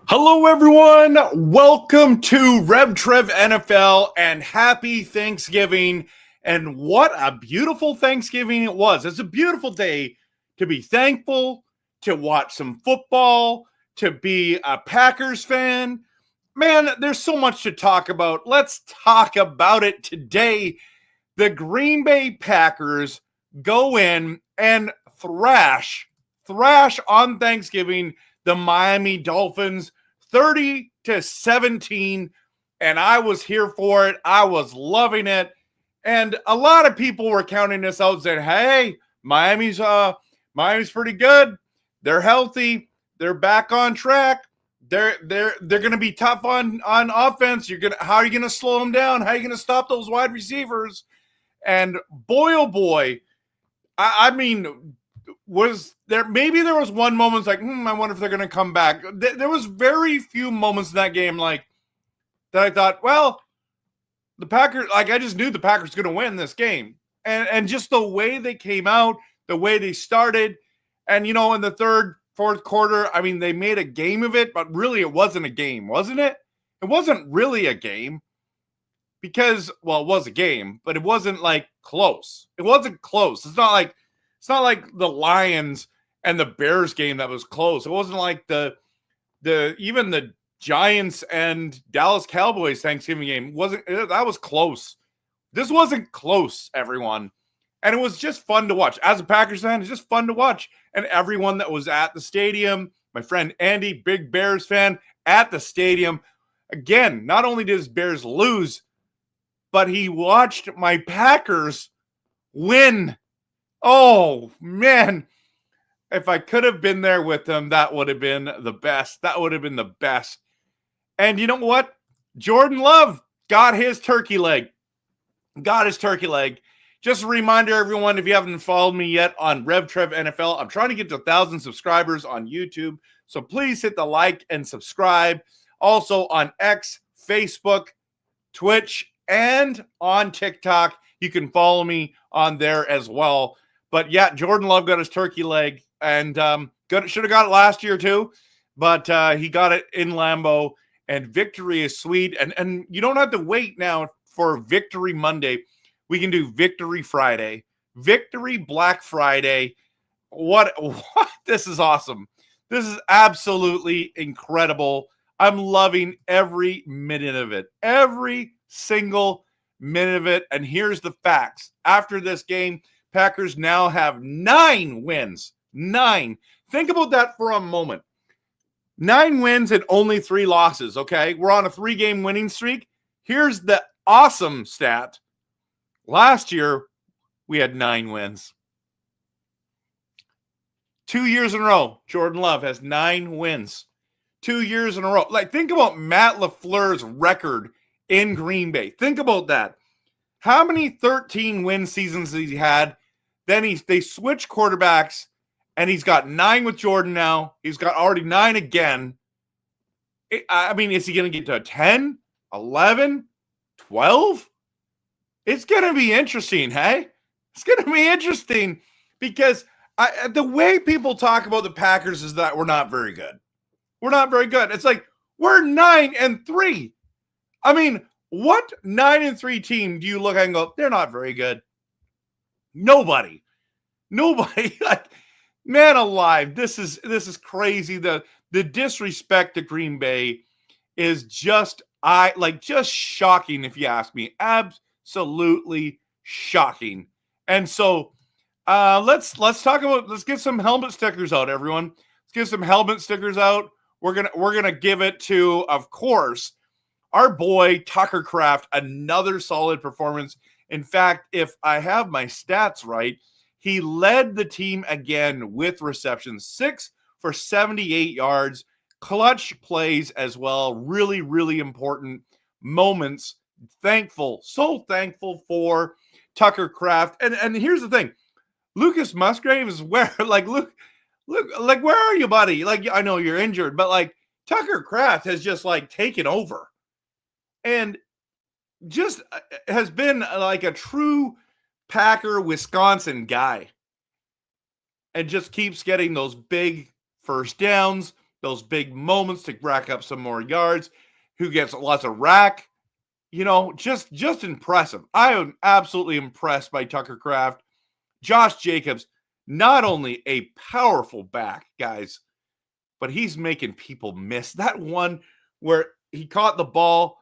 Hello, everyone. Welcome to Rev Trev NFL and happy Thanksgiving. And what a beautiful Thanksgiving it was. It's a beautiful day to be thankful, to watch some football, to be a Packers fan. Man, there's so much to talk about. Let's talk about it today. The Green Bay Packers go in and thrash on Thanksgiving the Miami Dolphins 30-17, and I was here for it. I was loving it, and a lot of people were counting this out, saying, "Hey, Miami's pretty good. They're healthy. They're back on track. They're going to be tough on offense. How are you going to slow them down? How are you going to stop those wide receivers?" And boy, oh boy, I mean, was there was one moment like, I wonder if they're going to come back. There was very few moments in that game like that I thought, well, the Packers, like I just knew the Packers going to win this game. And just the way they came out, the way they started, and, in the third, fourth quarter, I mean, they made a game of it, but really it wasn't a game, wasn't it? It wasn't really a game because, well, it was a game, but it wasn't like close. It wasn't close. It's not like the Lions and the Bears game that was close. It wasn't like even the Giants and Dallas Cowboys Thanksgiving game that was close. This wasn't close, everyone. And it was just fun to watch. As a Packers fan, it's just fun to watch. And everyone that was at the stadium, my friend Andy, big Bears fan, at the stadium. Again, not only did his Bears lose, but he watched my Packers win. Oh, man. If I could have been there with them, that would have been the best. That would have been the best. And you know what? Jordan Love got his turkey leg. Just a reminder, everyone, if you haven't followed me yet on RevTrev NFL, I'm trying to get to 1,000 subscribers on YouTube. So please hit the like and subscribe. Also on X, Facebook, Twitch, and on TikTok. You can follow me on there as well. But yeah, Jordan Love got his turkey leg, and should have got it last year too, but he got it in Lambeau, and victory is sweet. And you don't have to wait now for Victory Monday. We can do Victory Friday, Victory Black Friday. What? This is awesome. This is absolutely incredible. I'm loving every minute of it, every single minute of it. And here's the facts. After this game, Packers now have 9 wins. 9. Think about that for a moment. 9 wins and only 3 losses, okay? We're on a 3-game winning streak. Here's the awesome stat. Last year, we had 9 wins. 2 years in a row, Jordan Love has 9 wins. 2 years in a row. Like, think about Matt LaFleur's record in Green Bay. Think about that. How many 13-win seasons has he had? Then they switch quarterbacks, and he's got 9 with Jordan now. He's got already 9 again. I mean, is he going to get to 10, 11, 12? It's going to be interesting, hey? It's going to be interesting because the way people talk about the Packers is that we're not very good. We're not very good. It's like, we're 9-3. I mean, what 9-3 team do you look at and go, they're not very good? Nobody. Like, man alive, this is crazy. The disrespect to Green Bay is just shocking, if you ask me. Absolutely shocking. And so Let's get some helmet stickers out, everyone. Let's get some helmet stickers out. We're gonna give it to, of course, our boy Tucker Kraft. Another solid performance. In fact, if I have my stats right, he led the team again with receptions, 6 for 78 yards, clutch plays as well. Really, really important moments. So thankful for Tucker Kraft. And here's the thing. Lucas Musgrave is where, look, like, where are you, buddy? Like, I know you're injured, but like Tucker Kraft has just like taken over and just has been like a true Packer Wisconsin guy and just keeps getting those big first downs, those big moments to rack up some more yards, who gets lots of rack, just impressive. I am absolutely impressed by Tucker Kraft. Josh Jacobs, not only a powerful back, guys, but he's making people miss. That one where he caught the ball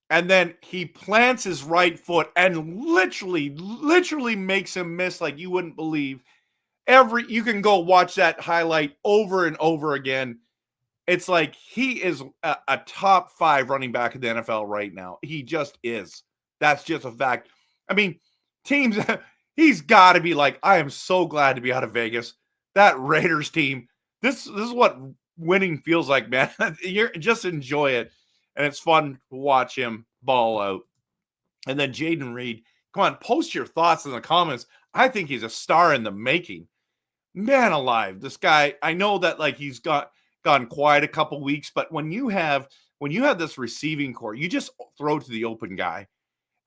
and then he plants his right foot and literally makes him miss like you wouldn't believe. You can go watch that highlight over and over again. It's like he is a top 5 running back in the NFL right now. He just is. That's just a fact. I mean, teams... He's got to be like, I am so glad to be out of Vegas. That Raiders team, this is what winning feels like, man. You just enjoy it, and it's fun to watch him ball out. And then Jaden Reed, come on, post your thoughts in the comments. I think he's a star in the making. Man alive, this guy. I know that like he's gone quiet a couple weeks, but when you have this receiving core, you just throw to the open guy.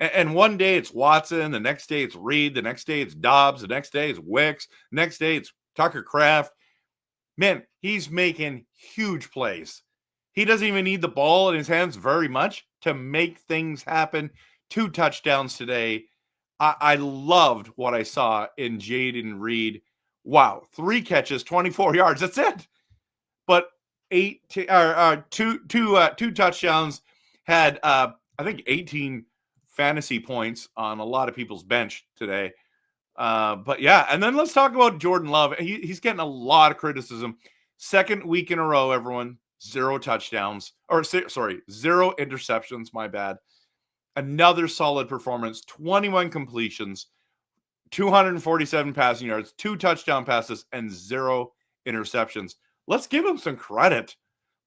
And one day it's Watson, the next day it's Reed, the next day it's Dobbs, the next day it's Wicks, the next day it's Tucker Kraft. Man, he's making huge plays. He doesn't even need the ball in his hands very much to make things happen. 2 touchdowns today. I loved what I saw in Jaden Reed. Wow, 3 catches, 24 yards. That's it. But 2 touchdowns, had I think 18 fantasy points on a lot of people's bench today. But yeah, and then let's talk about Jordan Love. He's getting a lot of criticism. 2nd week in a row, everyone, 0 touchdowns. Or sorry, 0 interceptions, my bad. Another solid performance, 21 completions, 247 passing yards, 2 touchdown passes, and 0 interceptions. Let's give him some credit.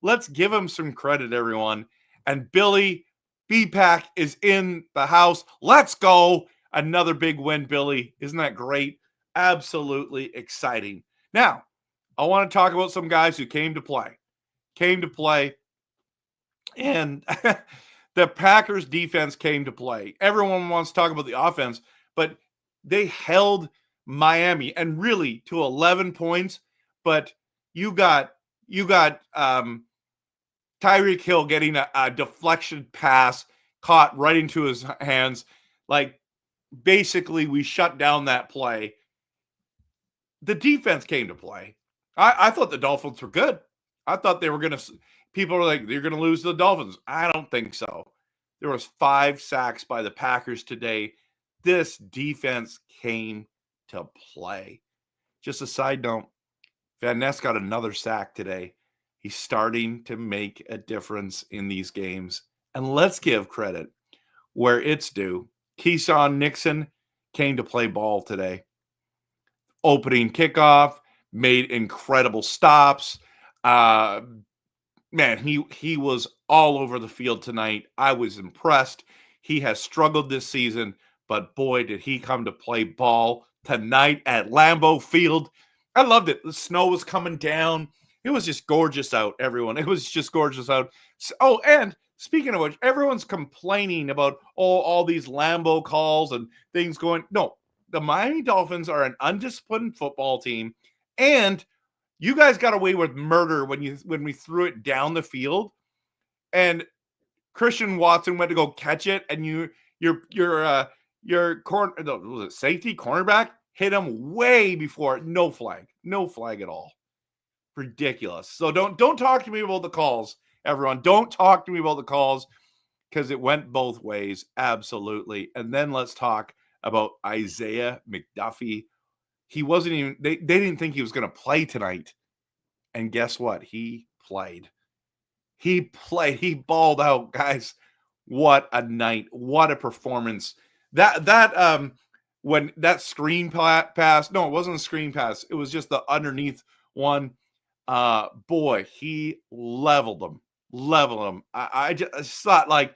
Everyone. And Billy B-Pack is in the house. Let's go. Another big win, Billy. Isn't that great? Absolutely exciting. Now, I want to talk about some guys who came to play. And the Packers defense came to play. Everyone wants to talk about the offense, but they held Miami and really to 11 points. But you got Tyreek Hill getting a deflection pass caught right into his hands. Like, basically, we shut down that play. The defense came to play. I thought the Dolphins were good. I thought they were going to – people were like, you're going to lose to the Dolphins. I don't think so. There was 5 sacks by the Packers today. This defense came to play. Just a side note, Van Ness got another sack today. He's starting to make a difference in these games. And let's give credit where it's due. Keyshawn Nixon came to play ball today. Opening kickoff, made incredible stops. Man, he was all over the field tonight. I was impressed. He has struggled this season, but boy, did he come to play ball tonight at Lambeau Field. I loved it. The snow was coming down. It was just gorgeous out, everyone. It was just gorgeous out. Oh, and speaking of which, everyone's complaining about all these Lambeau calls and things going. No, the Miami Dolphins are an undisciplined football team, and you guys got away with murder when we threw it down the field, and Christian Watson went to go catch it, and your safety cornerback hit him way before. No flag at all. Ridiculous. So don't talk to me about the calls, everyone. Don't talk to me about the calls because it went both ways. Absolutely. And then let's talk about Isaiah McDuffie. He wasn't even, they didn't think he was going to play tonight. And guess what? He played. He played. He balled out, guys. What a night. What a performance. When that screen pass, no, it wasn't a screen pass. It was just the underneath one. Boy, he leveled them. I just thought, like,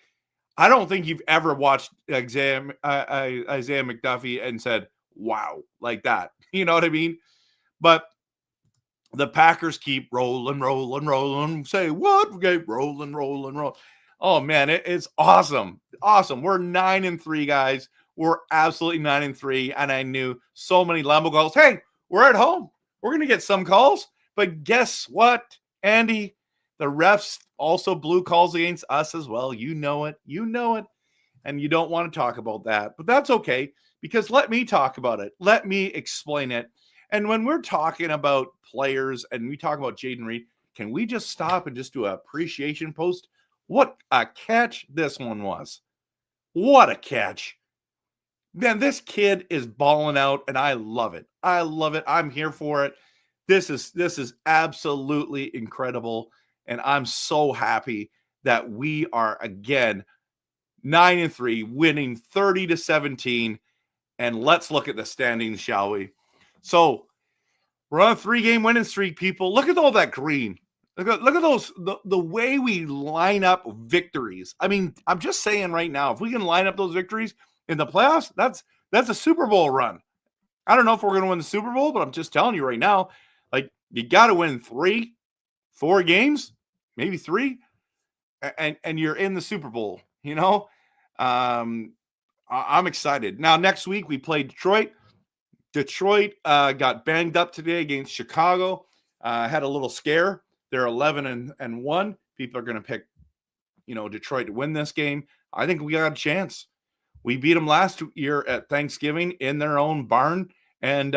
I don't think you've ever watched Isaiah McDuffie and said, wow, like that. You know what I mean? But the Packers keep rolling. Say what? We keep rolling. Oh man, it's awesome. Awesome. We're 9-3, guys. We're absolutely 9-3. And I knew so many Lambeau calls. Hey, we're at home. We're gonna get some calls. But guess what, Andy? The refs also blew calls against us as well. You know it. And you don't want to talk about that. But that's okay, because let me talk about it. Let me explain it. And when we're talking about players and we talk about Jaden Reed, can we just stop and just do an appreciation post? What a catch this one was. What a catch. Man, this kid is balling out, and I love it. I'm here for it. This is absolutely incredible. And I'm so happy that we are, again, 9-3, winning 30-17. And let's look at the standings, shall we? So we're on a 3-game winning streak, people. Look at all that green. Look at those, the way we line up victories. I mean, I'm just saying right now, if we can line up those victories in the playoffs, that's a Super Bowl run. I don't know if we're going to win the Super Bowl, but I'm just telling you right now, like, you got to win 3-4 games, maybe 3, and you're in the Super Bowl, you know? I'm excited. Now, next week we play Detroit. Detroit got banged up today against Chicago. Had a little scare. They're 11-1. People are going to pick, Detroit to win this game. I think we got a chance. We beat them last year at Thanksgiving in their own barn, and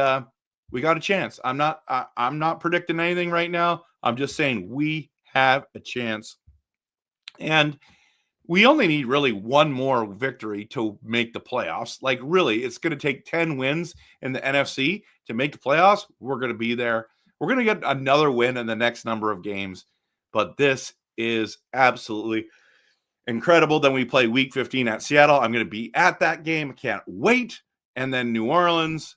we got a chance. I'm not predicting anything right now. I'm just saying we have a chance. And we only need really one more victory to make the playoffs. Like, really, it's going to take 10 wins in the NFC to make the playoffs. We're going to be there. We're going to get another win in the next number of games. But this is absolutely incredible. Then we play week 15 at Seattle. I'm going to be at that game. I can't wait. And then New Orleans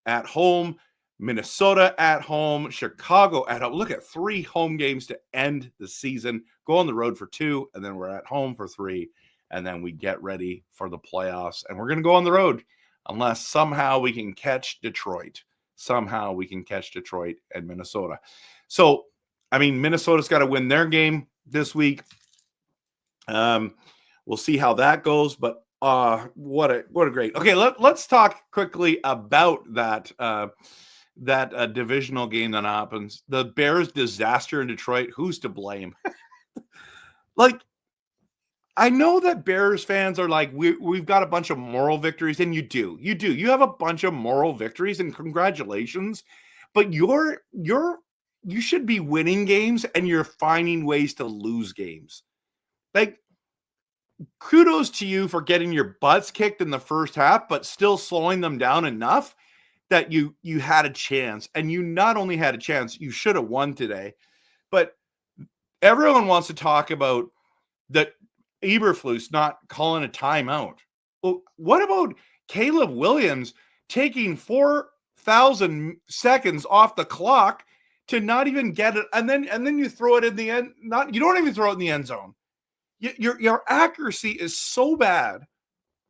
at home, Minnesota at home, Chicago at home. Look at 3 home games to end the season. Go on the road for 2, and then we're at home for 3, and then we get ready for the playoffs. And we're going to go on the road unless somehow we can catch Detroit. Somehow we can catch Detroit and Minnesota. So, I mean, Minnesota's got to win their game this week. We'll see how that goes, but what a great. Okay, let's talk quickly about that divisional game that happens. The Bears disaster in Detroit. Who's to blame? Like, I know that Bears fans are like, we've got a bunch of moral victories, and you do. You have a bunch of moral victories, and congratulations. But you should be winning games, and you're finding ways to lose games. Like, kudos to you for getting your butts kicked in the first half, but still slowing them down enough that you had a chance. And you not only had a chance, you should have won today. But everyone wants to talk about that Eberflus not calling a timeout. Well, what about Caleb Williams taking 4,000 seconds off the clock to not even get it, and then you throw it in the end? You don't even throw it in the end zone. Your accuracy is so bad.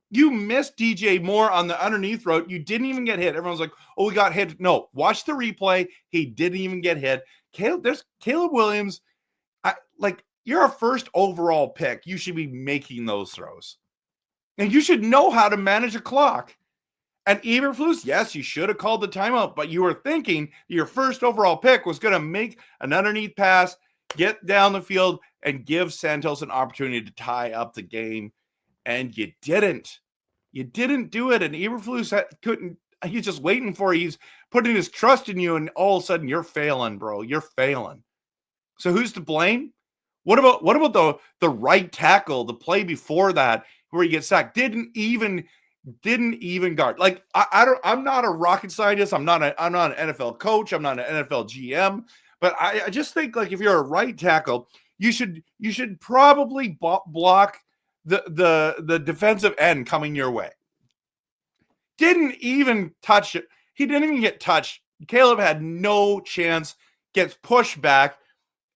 You missed DJ Moore on the underneath route. You didn't even get hit. Everyone's like, oh, we got hit. No, watch the replay. He didn't even get hit. Caleb Williams. You're a first overall pick. You should be making those throws. And you should know how to manage a clock. And Eberflus, yes, you should have called the timeout, but you were thinking your first overall pick was going to make an underneath pass, get down the field, and give Santos an opportunity to tie up the game. And you didn't. You didn't do it. And Eberflus couldn't. He's just waiting for you. He's putting his trust in you, and all of a sudden you're failing, bro. You're failing. So who's to blame? What about the right tackle, the play before that where he gets sacked? Didn't even didn't even guard. Like I'm not a rocket scientist. I'm not an NFL coach. I'm not an NFL GM. But I just think, like, if you're a right tackle, you should probably block the defensive end coming your way. Didn't even touch it. He didn't even get touched. Caleb had no chance. Gets pushed back.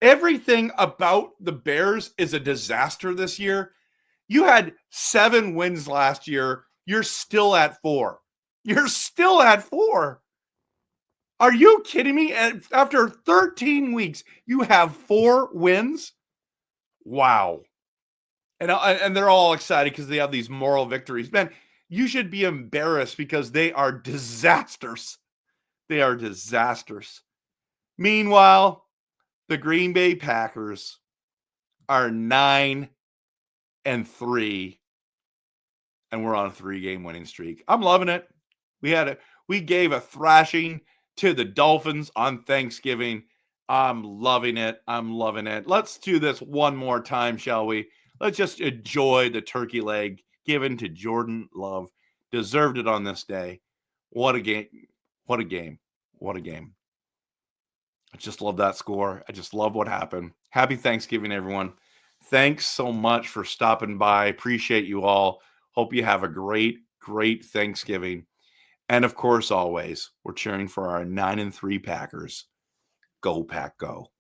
Everything about the Bears is a disaster this year. You had 7 wins last year. You're still at 4. You're still at 4. Are you kidding me? And after 13 weeks, you have 4 wins? Wow. And they're all excited because they have these moral victories. Man, you should be embarrassed because they are disasters. They are disasters. Meanwhile, the Green Bay Packers are 9-3, and we're on a 3-game winning streak. I'm loving it. We gave a thrashing to the Dolphins on Thanksgiving. I'm loving it. I'm loving it. Let's do this one more time, shall we? Let's just enjoy the turkey leg given to Jordan Love. Deserved it on this day. What a game. What a game. What a game. I just love that score. I just love what happened. Happy Thanksgiving, everyone. Thanks so much for stopping by. Appreciate you all. Hope you have a great, great Thanksgiving. And of course, always, we're cheering for our 9-3 Packers. Go Pack, go.